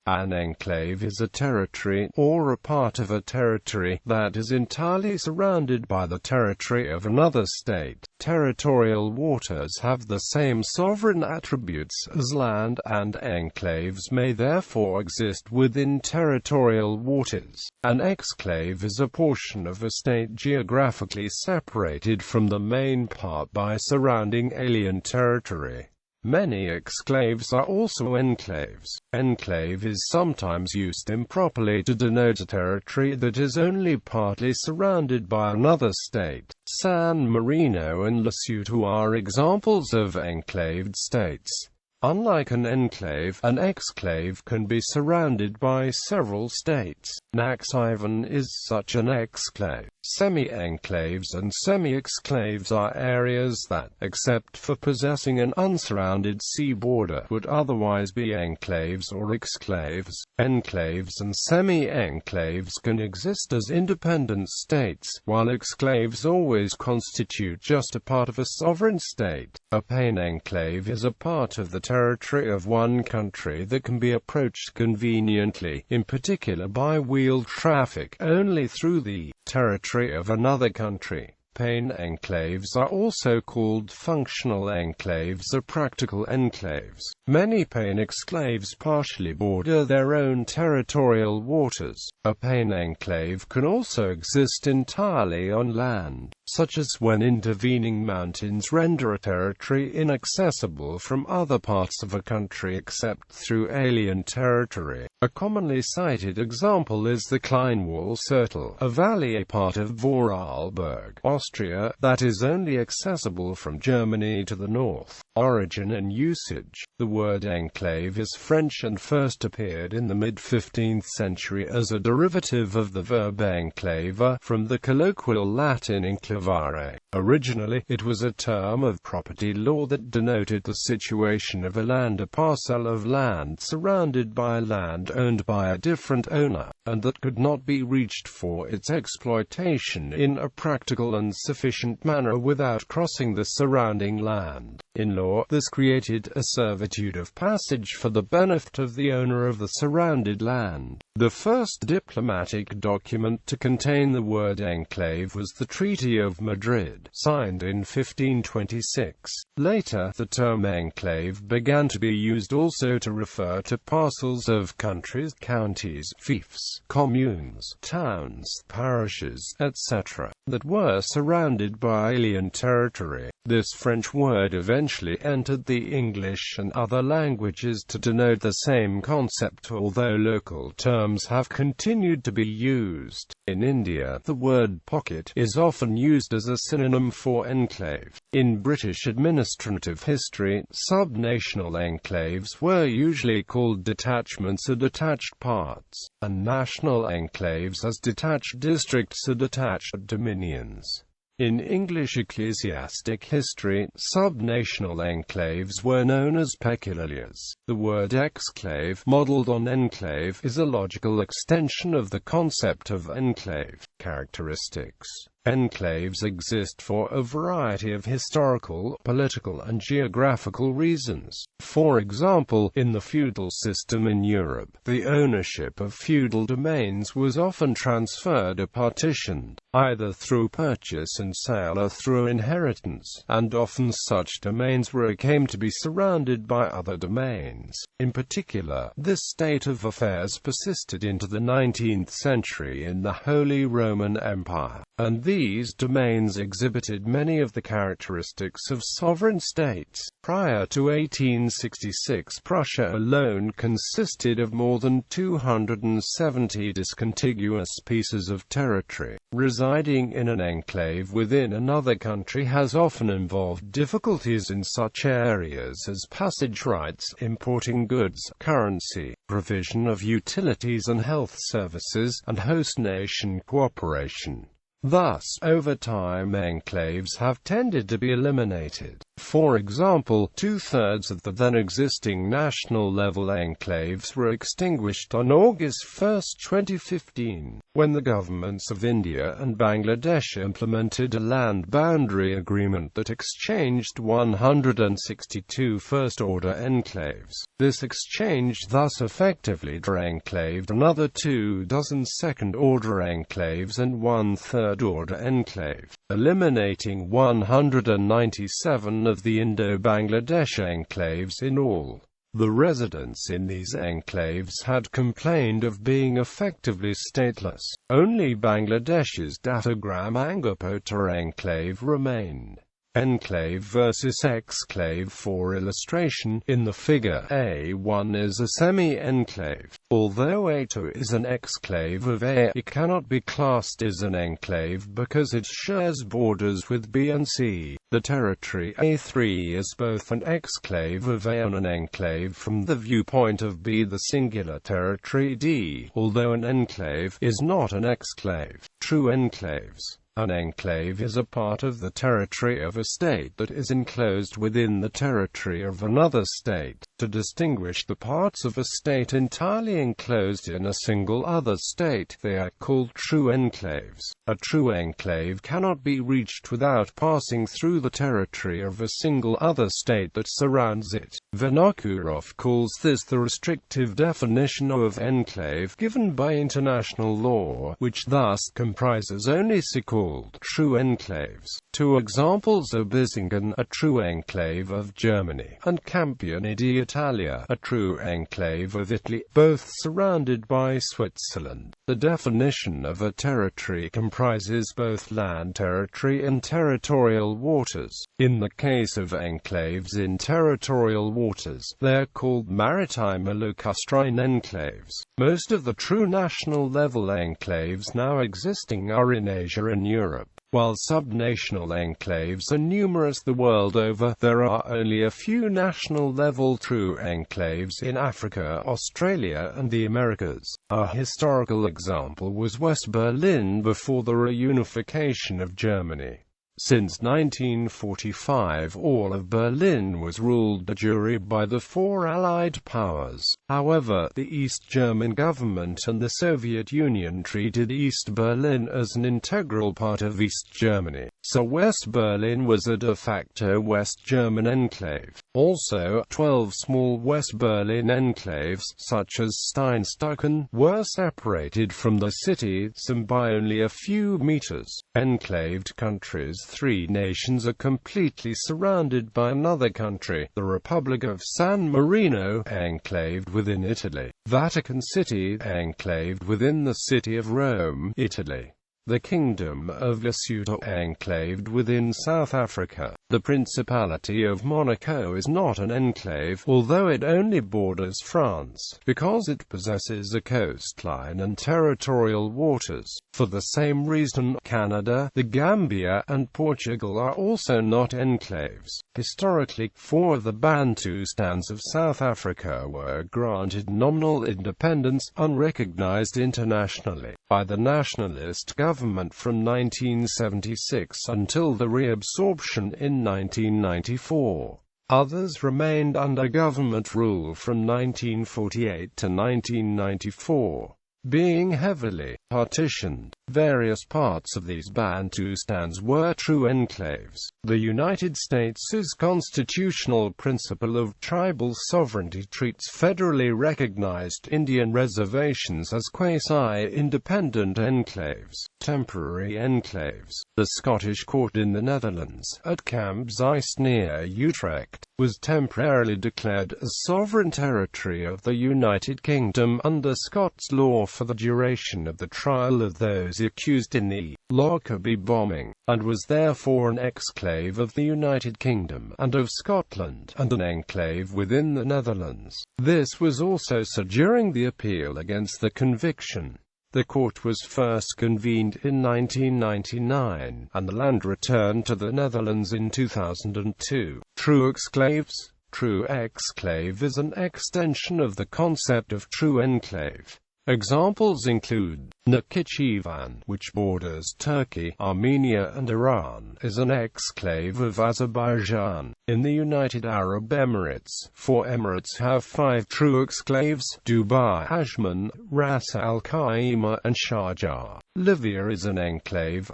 An enclave is a territory, or a part of a territory, that is entirely surrounded by the territory of another state. Territorial waters have the same sovereign attributes as land, and enclaves may therefore exist within territorial waters. An exclave is a portion of a state geographically separated from the main part by surrounding alien territory. Many exclaves are also enclaves. Enclave is sometimes used improperly to denote a territory that is only partly surrounded by another state. San Marino and Lesotho are examples of enclaved states. Unlike an enclave, an exclave can be surrounded by several states. Naxivon is such an exclave. Semi-enclaves and semi-exclaves are areas that, except for possessing an unsurrounded sea border, would otherwise be enclaves or exclaves. Enclaves and semi-enclaves can exist as independent states, while exclaves always constitute just a part of a sovereign state. A plain enclave is a part of the territory of one country that can be approached conveniently, in particular by wheeled traffic, only through the territory of another country. Plain enclaves are also called functional enclaves or practical enclaves. Many plain exclaves partially border their own territorial waters. A plain enclave can also exist entirely on land, such as when intervening mountains render a territory inaccessible from other parts of a country except through alien territory. A commonly cited example is the Kleinwalsertal, a valley a part of Vorarlberg, Austria, that is only accessible from Germany to the north. Origin and usage. The word enclave is French and first appeared in the mid-15th century as a derivative of the verb enclava, from the colloquial Latin enclavare. Originally, it was a term of property law that denoted the situation of a land, a parcel of land surrounded by land owned by a different owner, and that could not be reached for its exploitation in a practical and sufficient manner without crossing the surrounding land. In law, this created a servitude of passage for the benefit of the owner of the surrounded land. The first diplomatic document to contain the word enclave was the Treaty of Madrid, signed in 1526. Later, the term enclave began to be used also to refer to parcels of countries, counties, fiefs, communes, towns, parishes, etc., that were surrounded by alien territory. This French word eventually entered the English and other languages to denote the same concept, although local terms have continued to be used. In India, the word pocket is often used as a synonym for enclave. In British administrative history, subnational enclaves were usually called detachments or detached parts, and national enclaves as detached districts or detached dominions. In English ecclesiastic history, subnational enclaves were known as peculiars. The word exclave, modeled on enclave, is a logical extension of the concept of enclave. Characteristics. Enclaves exist for a variety of historical, political, and geographical reasons. For example, in the feudal system in Europe, the ownership of feudal domains was often transferred or partitioned, either through purchase and sale or through inheritance, and often such domains came to be surrounded by other domains. In particular, this state of affairs persisted into the 19th century in the Holy Roman Empire, and these domains exhibited many of the characteristics of sovereign states. Prior to 1866, Prussia alone consisted of more than 270 discontiguous pieces of territory. Residing in an enclave within another country has often involved difficulties in such areas as passage rights, importing goods, currency, provision of utilities and health services, and host nation cooperation. Thus, over time enclaves have tended to be eliminated. For example, 2/3 of the then-existing national-level enclaves were extinguished on August 1, 2015, when the governments of India and Bangladesh implemented a land boundary agreement that exchanged 162 first-order enclaves. This exchange thus effectively de-enclaved another 24 second-order enclaves and 1 third-order enclave, eliminating 197 of the Indo-Bangladesh enclaves in all. The residents in these enclaves had complained of being effectively stateless. Only Bangladesh's Dattagram Angapota enclave remained. Enclave versus exclave. For illustration, in the figure, A1 is a semi-enclave. Although A2 is an exclave of A, it cannot be classed as an enclave because it shares borders with B and C. The territory A3 is both an exclave of A and an enclave from the viewpoint of B. The singular territory D, although an enclave, is not an exclave. True enclaves. An enclave is a part of the territory of a state that is enclosed within the territory of another state. To distinguish the parts of a state entirely enclosed in a single other state, they are called true enclaves. A true enclave cannot be reached without passing through the territory of a single other state that surrounds it. Vinokurov calls this the restrictive definition of enclave given by international law, which thus comprises only so-called true enclaves. Two examples are Bisingen, a true enclave of Germany, and Campione d'Italia, a true enclave of Italy, both surrounded by Switzerland. The definition of a territory comprises both land territory and territorial waters. In the case of enclaves in territorial waters, they are called maritime or lacustrine enclaves. Most of the true national-level enclaves now existing are in Asia and Europe. While subnational enclaves are numerous the world over, there are only a few national-level true enclaves in Africa, Australia, and the Americas. A historical example was West Berlin before the reunification of Germany. Since 1945, all of Berlin was ruled de jure by the four Allied powers. However, the East German government and the Soviet Union treated East Berlin as an integral part of East Germany, so West Berlin was a de facto West German enclave. Also, 12 small West Berlin enclaves, such as Steinstücken, were separated from the city, some by only a few meters. Enclaved countries. 3 nations are completely surrounded by another country, the Republic of San Marino, enclaved within Italy. Vatican City, enclaved within the city of Rome, Italy. The Kingdom of Lesotho, enclaved within South Africa. The Principality of Monaco is not an enclave, although it only borders France, because it possesses a coastline and territorial waters. For the same reason, Canada, the Gambia, and Portugal are also not enclaves. Historically, 4 of the Bantustans of South Africa were granted nominal independence, unrecognized internationally, by the nationalist government from 1976 until the reabsorption in 1994. Others remained under government rule from 1948 to 1994. Being heavily partitioned, various parts of these Bantustans were true enclaves. The United States' constitutional principle of tribal sovereignty treats federally recognized Indian reservations as quasi-independent enclaves, temporary enclaves. The Scottish court in the Netherlands, at Camp Zeist near Utrecht, was temporarily declared as sovereign territory of the United Kingdom under Scots law for the duration of the trial of those accused in the Lockerbie bombing, and was therefore an exclave of the United Kingdom and of Scotland, and an enclave within the Netherlands. This was also so during the appeal against the conviction. The court was first convened in 1999, and the land returned to the Netherlands in 2002. True exclaves. True exclave is an extension of the concept of true enclave. Examples include Nakhchivan, which borders Turkey, Armenia and Iran, is an exclave of Azerbaijan. In the United Arab Emirates, 4 emirates have 5 true exclaves: Dubai, Ajman, Ras Al Khaimah and Sharjah. Libya is an enclave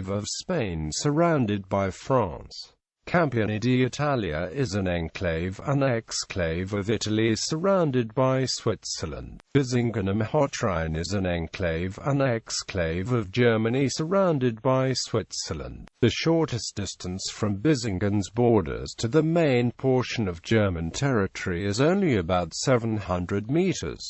of Spain surrounded by France. Campione d'Italia is an enclave of Italy surrounded by Switzerland. Bisingen am Hochrhein is an enclave of Germany surrounded by Switzerland. The shortest distance from Bisingen's borders to the main portion of German territory is only about 700 meters.